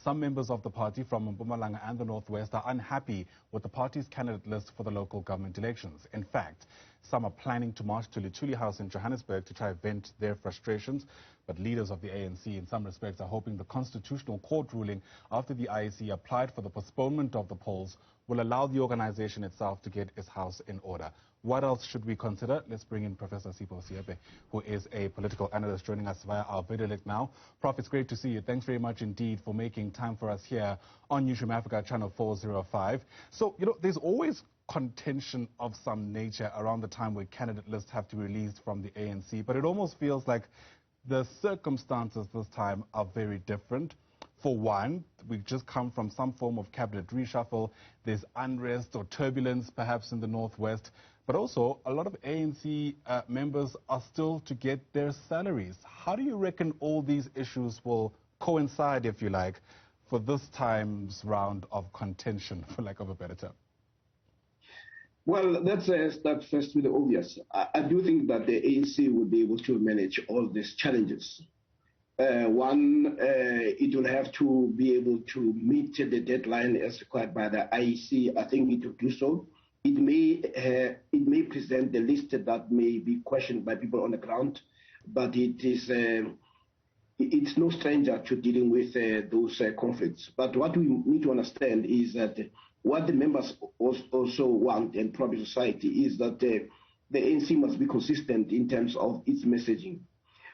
Some members of the party from Mpumalanga and the North West are unhappy with the party's candidate list for the local government elections. In fact, some are planning to march to Luthuli House in Johannesburg to try to vent their frustrations. But leaders of the ANC, in some respects, are hoping the Constitutional Court ruling after the IEC applied for the postponement of the polls will allow the organization itself to get its house in order. What else should we consider? Let's bring in Professor Sipho Siepe, who is a political analyst, joining us via our video link now. Prof, it's great to see you. Thanks very much indeed for making time for us here on Newzroom Afrika, channel 405. So, there's always contention of some nature around the time where candidate lists have to be released from the ANC, but it almost feels like the circumstances this time are very different. For one, we've just come from some form of cabinet reshuffle. There's unrest or turbulence perhaps in the Northwest, but also a lot of ANC members are still to get their salaries. How do you reckon all these issues will coincide, if you like, for this time's round of contention, for lack of a better term? Well, let's start first with the obvious. I do think that the ANC will be able to manage all these challenges. One, it will have to be able to meet the deadline as required by the IEC. I think it will do so. It may present the list that may be questioned by people on the ground, but it's no stranger to dealing with those conflicts. But what we need to understand is that what the members also want, and probably society, is that the ANC must be consistent in terms of its messaging.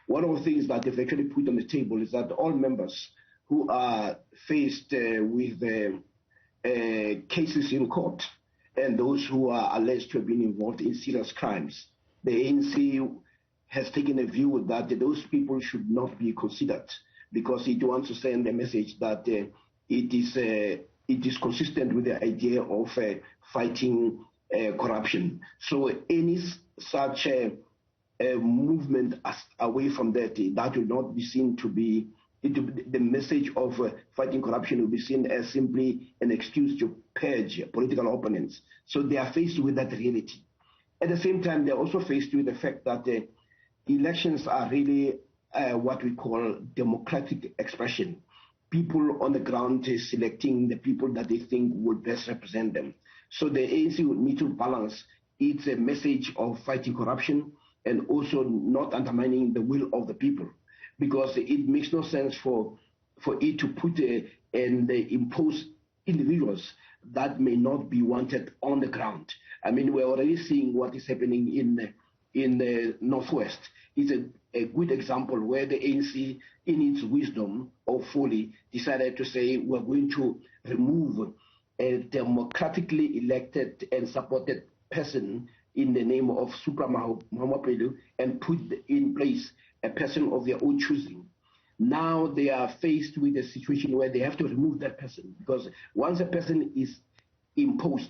One of the things that they've actually put on the table is that all members who are faced with cases in court and those who are alleged to have been involved in serious crimes, the ANC has taken a view that those people should not be considered because it wants to send a message that it is consistent with the idea of fighting corruption. So any such movement away from that will not be seen to be, the message of fighting corruption will be seen as simply an excuse to purge political opponents. So they are faced with that reality. At the same time, they're also faced with the fact that elections are really what we call democratic expression. People on the ground is selecting the people that they think would best represent them. So the ANC would need to balance its message of fighting corruption and also not undermining the will of the people, because it makes no sense for it to put and impose individuals that may not be wanted on the ground. I mean, we're already seeing what is happening in the Northwest. It's a good example where the ANC, in its wisdom or folly, decided to say we're going to remove a democratically elected and supported person in the name of Supra Mahumapelo and put in place a person of their own choosing. Now they are faced with a situation where they have to remove that person, because once a person is imposed,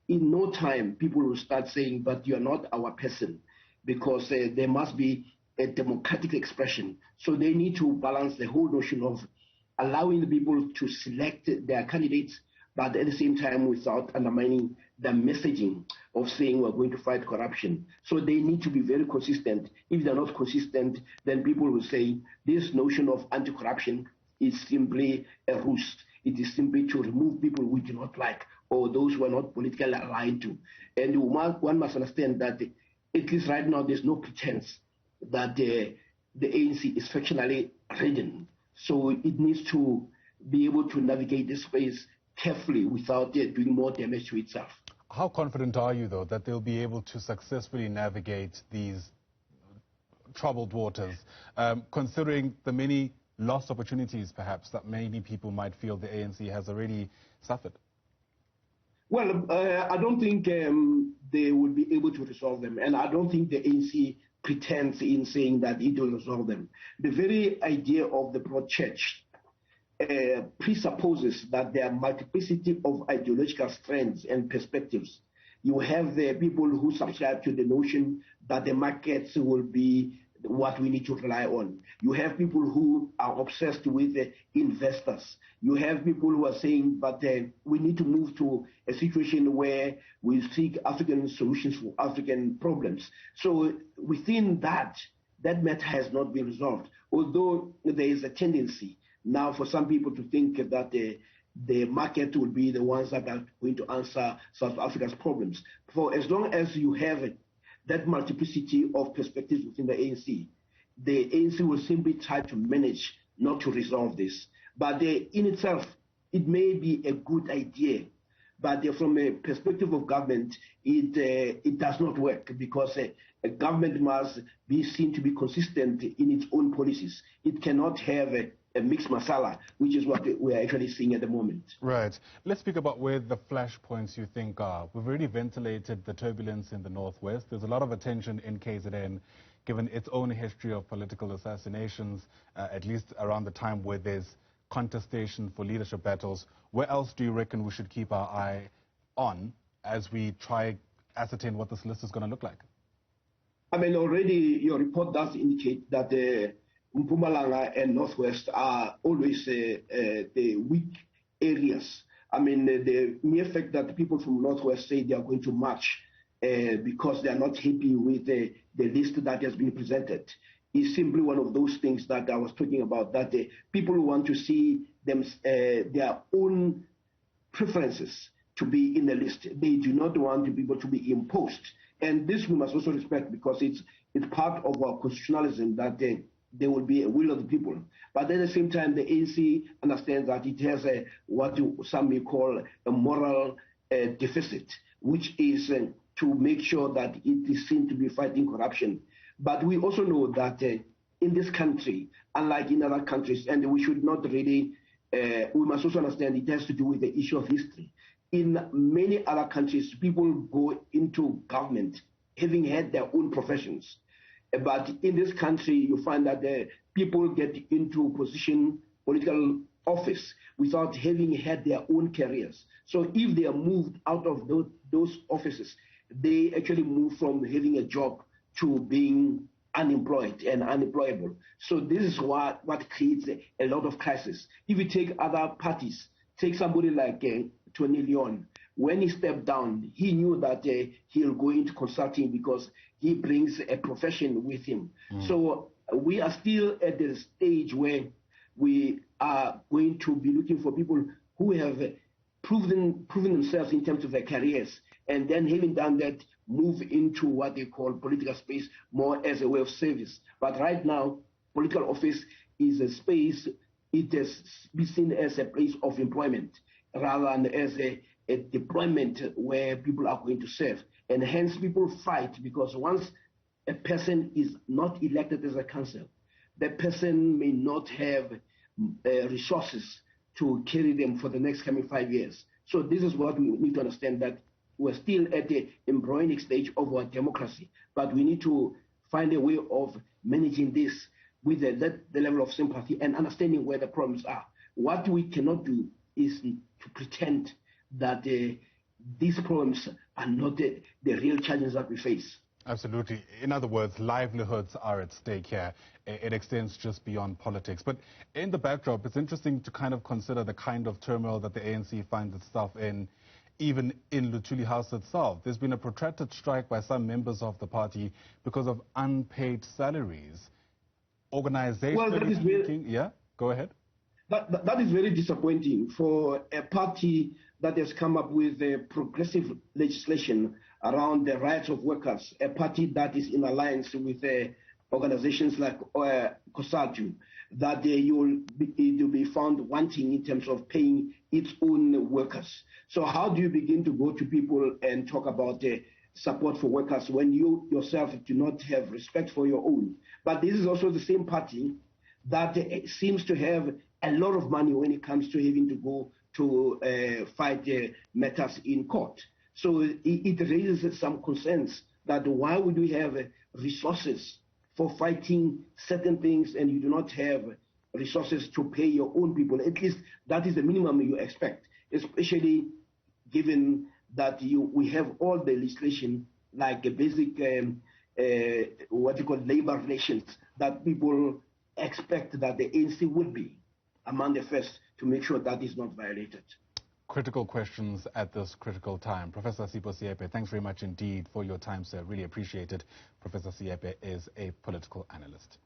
in no time people will start saying, but you are not our person, because there must be a democratic expression. So they need to balance the whole notion of allowing the people to select their candidates, but at the same time without undermining the messaging of saying we're going to fight corruption. So they need to be very consistent. If they're not consistent, then people will say this notion of anti-corruption is simply a ruse. It is simply to remove people we do not like or those who are not politically aligned to. And one must understand that at least right now there's no pretense that the ANC is factionally ridden. So it needs to be able to navigate this space carefully without doing more damage to itself. How confident are you, though, that they'll be able to successfully navigate these troubled waters, considering the many lost opportunities, perhaps, that many people might feel the ANC has already suffered? Well, I don't think they will be able to resolve them, and I don't think the ANC pretends in saying that it will resolve them. The very idea of the broad church presupposes that there are multiplicity of ideological strands and perspectives. You have the people who subscribe to the notion that the markets will be what we need to rely on. You have people who are obsessed with investors. You have people who are saying, but we need to move to a situation where we seek African solutions for African problems. So within that matter has not been resolved, although there is a tendency Now, for some people to think that the market will be the ones that are going to answer South Africa's problems. For as long as you have that multiplicity of perspectives within the ANC will simply try to manage not to resolve this. But in itself, it may be a good idea. But from a perspective of government, it does not work, because a government must be seen to be consistent in its own policies. It cannot have a mixed masala, which is what we're actually seeing at the moment. Right. Let's speak about where the flashpoints you think are. We've already ventilated the turbulence in the Northwest. There's a lot of attention in KZN, given its own history of political assassinations, at least around the time where there's contestation for leadership battles. Where else do you reckon we should keep our eye on as we try ascertain what this list is going to look like? I mean, already your report does indicate that Mpumalanga and North West are always the weak areas. I mean, the mere fact that people from North West say they are going to march because they are not happy with the list that has been presented is simply one of those things that I was talking about, that people want to see them, their own preferences to be in the list. They do not want people to be imposed. And this we must also respect, because it's part of our constitutionalism that there will be a will of the people. But at the same time, the ANC understands that it has what some may call a moral deficit, which is to make sure that it is seen to be fighting corruption. But we also know that in this country, unlike in other countries, and we should not really, we must also understand it has to do with the issue of history. In many other countries, people go into government having had their own professions. But in this country, you find that people get into political office without having had their own careers. So if they are moved out of those offices, they actually move from having a job to being unemployed and unemployable. So this is what creates a lot of crisis. If you take other parties, take somebody like Tony Leon. When he stepped down, he knew that he'll go into consulting because he brings a profession with him. So we are still at the stage where we are going to be looking for people who have proven themselves in terms of their careers, and then having done that, move into what they call political space more as a way of service. But right now, political office is a space, it has been seen as a place of employment rather than as a deployment where people are going to serve. And hence people fight, because once a person is not elected as a council, the person may not have resources to carry them for the next coming 5 years. So this is what we need to understand, that we're still at the embryonic stage of our democracy, but we need to find a way of managing this with the level of sympathy and understanding where the problems are. What we cannot do is to pretend that these problems are not the real challenges that we face. Absolutely. In other words, livelihoods are at stake here. It extends just beyond politics. But in the backdrop, it's interesting to kind of consider the kind of turmoil that the ANC finds itself in, even in Luthuli House itself. There's been a protracted strike by some members of the party because of unpaid salaries. Organizationally speaking, yeah, go ahead. That is very disappointing for a party that has come up with progressive legislation around the rights of workers, a party that is in alliance with organizations like COSATU, that you'll be found wanting in terms of paying its own workers. So how do you begin to go to people and talk about support for workers when you yourself do not have respect for your own? But this is also the same party that seems to have a lot of money when it comes to having to go to fight matters in court. So it raises some concerns that why would we have resources for fighting certain things and you do not have resources to pay your own people? At least that is the minimum you expect, especially given that we have all the legislation like a basic what you call labor relations that people expect that the ANC would be among the first to make sure that is not violated. Critical questions at this critical time. Professor Sipho Siepe, thanks very much indeed for your time, sir. Really appreciate it. Professor Siepe is a political analyst.